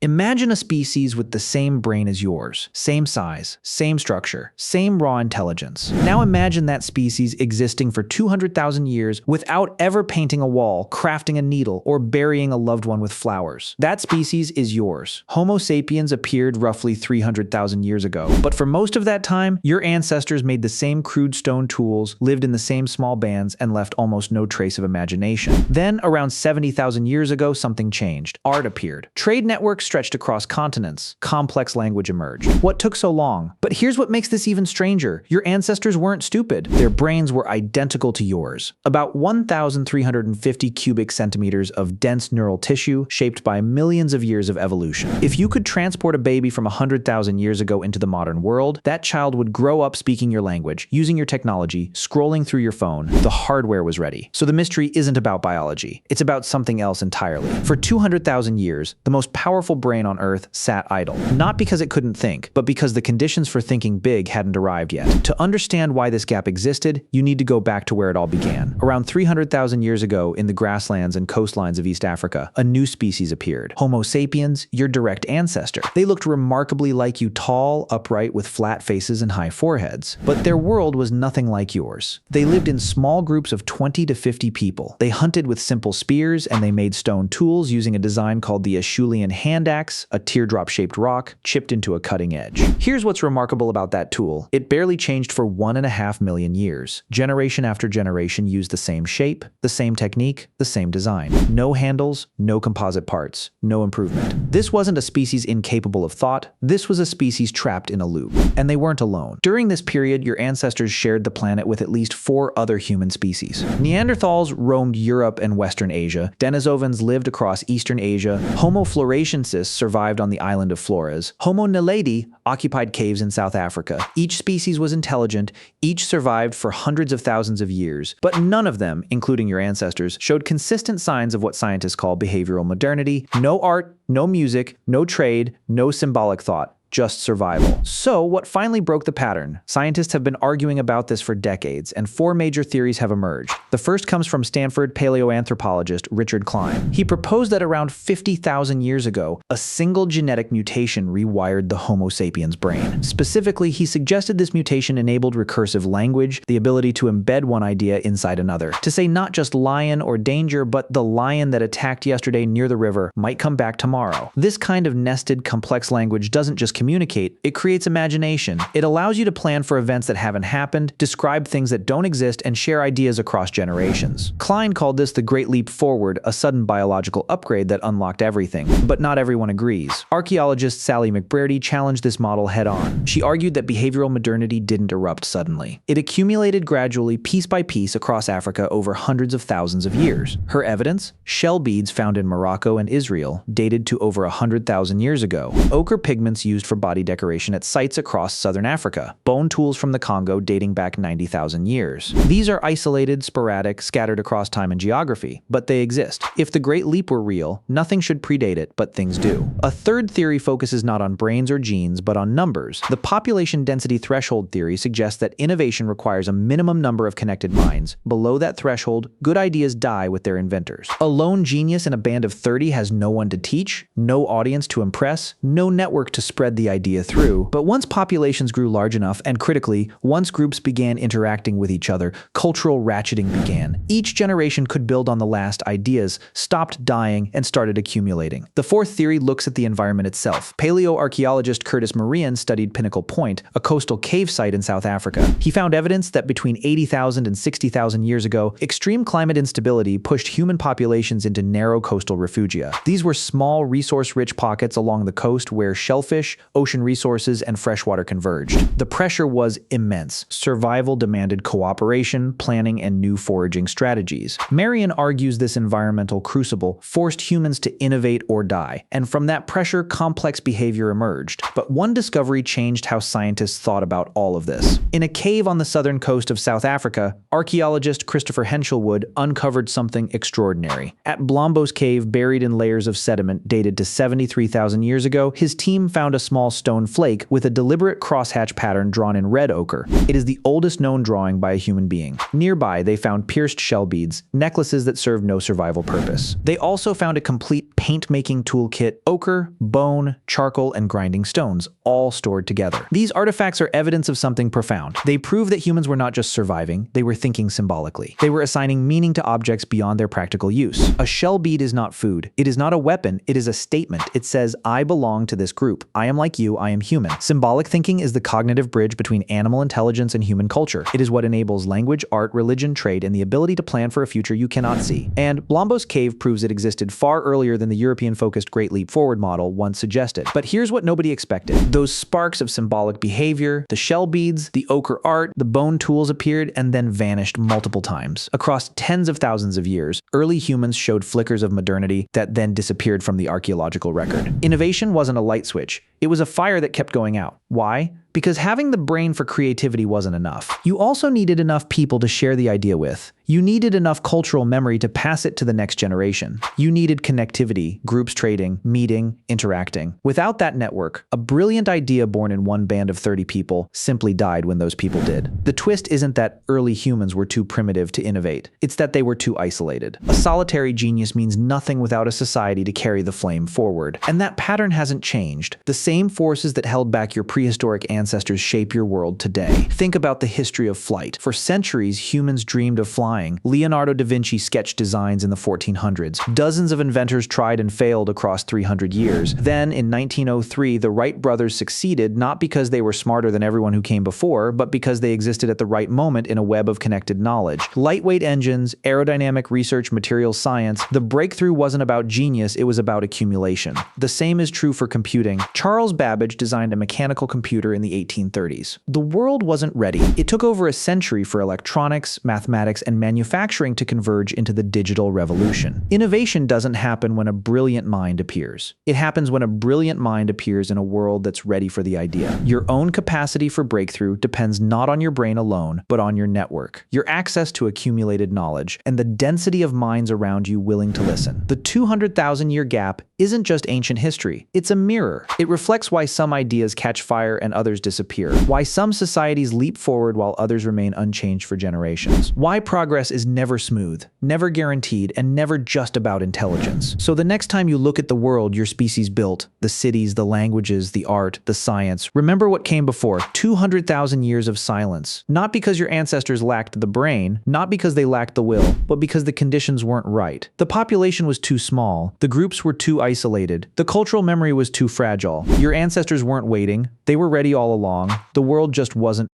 Imagine a species with the same brain as yours, same size, same structure, same raw intelligence. Now imagine that species existing for 200,000 years without ever painting a wall, crafting a needle, or burying a loved one with flowers. That species is yours. Homo sapiens appeared roughly 300,000 years ago, but for most of that time, your ancestors made the same crude stone tools, lived in the same small bands, and left almost no trace of imagination. Then, around 70,000 years ago, something changed. Art appeared. Trade networks stretched across continents. Complex language emerged. What took so long? But here's what makes this even stranger. Your ancestors weren't stupid. Their brains were identical to yours. About 1,350 cubic centimeters of dense neural tissue shaped by millions of years of evolution. If you could transport a baby from 100,000 years ago into the modern world, that child would grow up speaking your language, using your technology, scrolling through your phone. The hardware was ready. So the mystery isn't about biology. It's about something else entirely. For 200,000 years, the most powerful brain on Earth sat idle. Not because it couldn't think, but because the conditions for thinking big hadn't arrived yet. To understand why this gap existed, you need to go back to where it all began. Around 300,000 years ago, in the grasslands and coastlines of East Africa, a new species appeared. Homo sapiens, your direct ancestor. They looked remarkably like you, tall, upright, with flat faces and high foreheads. But their world was nothing like yours. They lived in small groups of 20 to 50 people. They hunted with simple spears, and they made stone tools using a design called the Acheulean hand axe, a teardrop-shaped rock chipped into a cutting edge. Here's what's remarkable about that tool. It barely changed for 1.5 million years. Generation after generation used the same shape, the same technique, the same design. No handles, no composite parts, no improvement. This wasn't a species incapable of thought. This was a species trapped in a loop. And they weren't alone. During this period, your ancestors shared the planet with at least 4 other human species. Neanderthals roamed Europe and Western Asia. Denisovans lived across Eastern Asia. Homo floresiensis survived on the island of Flores. Homo naledi occupied caves in South Africa. Each species was intelligent, each survived for hundreds of thousands of years, but none of them, including your ancestors, showed consistent signs of what scientists call behavioral modernity. No art, no music, no trade, no symbolic thought. Just survival. So, what finally broke the pattern? Scientists have been arguing about this for decades, and 4 major theories have emerged. The first comes from Stanford paleoanthropologist Richard Klein. He proposed that around 50,000 years ago, a single genetic mutation rewired the Homo sapiens brain. Specifically, he suggested this mutation enabled recursive language, the ability to embed one idea inside another. To say not just lion or danger, but the lion that attacked yesterday near the river might come back tomorrow. This kind of nested, complex language doesn't just communicate, it creates imagination. It allows you to plan for events that haven't happened, describe things that don't exist, and share ideas across generations. Klein called this the Great Leap Forward, a sudden biological upgrade that unlocked everything. But not everyone agrees. Archaeologist Sally McBrearty challenged this model head-on. She argued that behavioral modernity didn't erupt suddenly. It accumulated gradually, piece by piece, across Africa over hundreds of thousands of years. Her evidence? Shell beads found in Morocco and Israel, dated to over 100,000 years ago. Ochre pigments used for body decoration at sites across southern Africa. Bone tools from the Congo dating back 90,000 years. These are isolated, sporadic, scattered across time and geography, but they exist. If the Great Leap were real, nothing should predate it, but things do. A third theory focuses not on brains or genes, but on numbers. The population density threshold theory suggests that innovation requires a minimum number of connected minds. Below that threshold, good ideas die with their inventors. A lone genius in a band of 30 has no one to teach, no audience to impress, no network to spread the idea through. But once populations grew large enough, and critically, once groups began interacting with each other, cultural ratcheting began. Each generation could build on the last ideas, stopped dying, and started accumulating. The fourth theory looks at the environment itself. Paleoarchaeologist Curtis Marian studied Pinnacle Point, a coastal cave site in South Africa. He found evidence that between 80,000 and 60,000 years ago, extreme climate instability pushed human populations into narrow coastal refugia. These were small, resource-rich pockets along the coast where shellfish, ocean resources, and freshwater converged. The pressure was immense. Survival demanded cooperation, planning, and new foraging strategies. Marian argues this environmental crucible forced humans to innovate or die, and from that pressure, complex behavior emerged. But one discovery changed how scientists thought about all of this. In a cave on the southern coast of South Africa, archaeologist Christopher Henshilwood uncovered something extraordinary. At Blombos Cave, buried in layers of sediment dated to 73,000 years ago, his team found a small small stone flake with a deliberate crosshatch pattern drawn in red ochre. It is the oldest known drawing by a human being. Nearby, they found pierced shell beads, necklaces that served no survival purpose. They also found a complete paint-making toolkit, ochre, bone, charcoal, and grinding stones, all stored together. These artifacts are evidence of something profound. They prove that humans were not just surviving, they were thinking symbolically. They were assigning meaning to objects beyond their practical use. A shell bead is not food. It is not a weapon. It is a statement. It says, I belong to this group. I am like you. I am human. Symbolic thinking is the cognitive bridge between animal intelligence and human culture. It is what enables language, art, religion, trade, and the ability to plan for a future you cannot see. And Blombos Cave proves it existed far earlier than the European-focused Great Leap Forward model once suggested. But here's what nobody expected. Those sparks of symbolic behavior, the shell beads, the ochre art, the bone tools appeared and then vanished multiple times. Across tens of thousands of years, early humans showed flickers of modernity that then disappeared from the archaeological record. Innovation wasn't a light switch. It was a fire that kept going out. Why? Because having the brain for creativity wasn't enough. You also needed enough people to share the idea with. You needed enough cultural memory to pass it to the next generation. You needed connectivity, groups trading, meeting, interacting. Without that network, a brilliant idea born in one band of 30 people simply died when those people did. The twist isn't that early humans were too primitive to innovate. It's that they were too isolated. A solitary genius means nothing without a society to carry the flame forward. And that pattern hasn't changed. The same forces that held back your prehistoric ancestors shape your world today. Think about the history of flight. For centuries, humans dreamed of flying. Leonardo da Vinci sketched designs in the 1400s. Dozens of inventors tried and failed across 300 years. Then, in 1903, the Wright brothers succeeded not because they were smarter than everyone who came before, but because they existed at the right moment in a web of connected knowledge. Lightweight engines, aerodynamic research, materials science. The breakthrough wasn't about genius, it was about accumulation. The same is true for computing. Charles Babbage designed a mechanical computer in the 1830s. The world wasn't ready. It took over a century for electronics, mathematics, and manufacturing to converge into the digital revolution. Innovation doesn't happen when a brilliant mind appears. It happens when a brilliant mind appears in a world that's ready for the idea. Your own capacity for breakthrough depends not on your brain alone, but on your network, your access to accumulated knowledge, and the density of minds around you willing to listen. The 200,000-year gap isn't just ancient history. It's a mirror. It reflects why some ideas catch fire and others disappear, why some societies leap forward while others remain unchanged for generations, why progress is never smooth, never guaranteed, and never just about intelligence. So the next time you look at the world your species built, the cities, the languages, the art, the science, remember what came before: 200,000 years of silence. Not because your ancestors lacked the brain, not because they lacked the will, but because the conditions weren't right. The population was too small, the groups were too isolated, the cultural memory was too fragile. Your ancestors weren't waiting, they were ready all along. The world just wasn't